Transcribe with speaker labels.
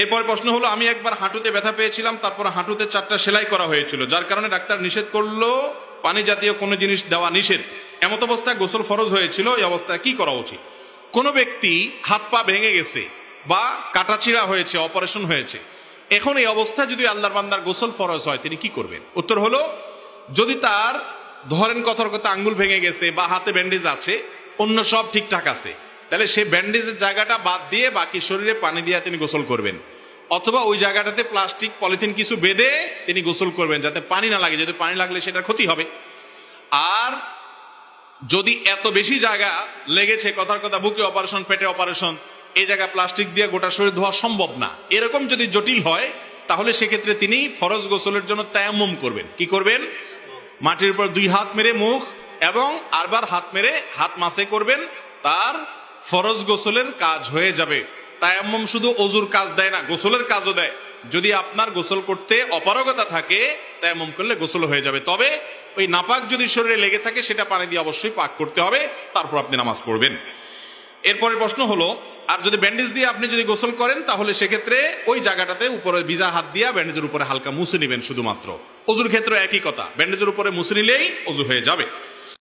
Speaker 1: এরপর প্রশ্ন হলো, আমি একবার হাঁটুতে ব্যথা পেয়েছিলাম, তারপর হাঁটুতে 4টা সেলাই করা হয়েছিল, যার কারণে ডাক্তার নিষেধ করলো পানি জাতীয় কোনো জিনিস দেওয়া নিষেধ। এমত অবস্থায় গোসল ফরজ হয়েছিল, এই অবস্থায় কি করা উচিত? কোনো ব্যক্তি হাত পা ভেঙে গেছে বা কাটাছিড়া হয়েছে, অপারেশন হয়েছে, এখন এই অবস্থায় যদি আল্লাহর বান্দার গোসল ফরজ হয় তিনি কি করবেন? উত্তর হলো, যদি তার ধরেন কথার কথা আঙ্গুল ভেঙে গেছে বা হাতে ব্যান্ডেজ আছে, অন্য সব ঠিকঠাক আছে, তাহলে সে ব্যান্ডেজের জায়গাটা বাদ দিয়ে বাকি শরীরে পানি দিয়ে তিনি গোসল করবেন, অথবা ওই জায়গাটাতে প্লাস্টিক পলিথিন কিছু বেঁধে তিনি গোসল করবেন যাতে পানি না লাগে, যদি পানি লাগলে সেটার ক্ষতি হবে। আর যদি এত বেশি জায়গা লেগেছে, কথার কথা বুকে অপারেশন, পেটে অপারেশন, এই জায়গা প্লাস্টিক দিয়ে গোটা শরীর ধোয়া সম্ভব না, এরকম যদি জটিল হয়, তাহলে সেক্ষেত্রে তিনি ফরজ গোসলের জন্য তায়াম্মুম করবেন। কি করবেন? মাটির উপর 2 হাত মেরে মুখ এবং আরবার হাত মেরে হাত মাসে করবেন, তার ফরজ গোসলের কাজ হয়ে যাবে। তায়াম্মুম শুধু ওযুর কাজ দেয় না, গোসলের কাজও দেয়। যদি আপনার গোসল করতে অপারগতা থাকে, তায়াম্মুম করলে গোসল হয়ে যাবে। তবে ওই নাপাক যদি শরীরে লেগে থাকে সেটা পানি দিয়ে অবশ্যই পাক করতে হবে, তারপর আপনি নামাজ পড়বেন। এরপরের প্রশ্ন হলো, আর যদি ব্যান্ডেজ দিয়ে আপনি যদি গোসল করেন, তাহলে সেক্ষেত্রে ওই জায়গাটাতে উপরে ভিজা হাত দিয়ে ব্যান্ডেজের উপরে হালকা মুছে নেবেন শুধুমাত্র। ওযুর ক্ষেত্রে একই কথা, ব্যান্ডেজের উপরে মুছে নিলেই ওযু হয়ে যাবে।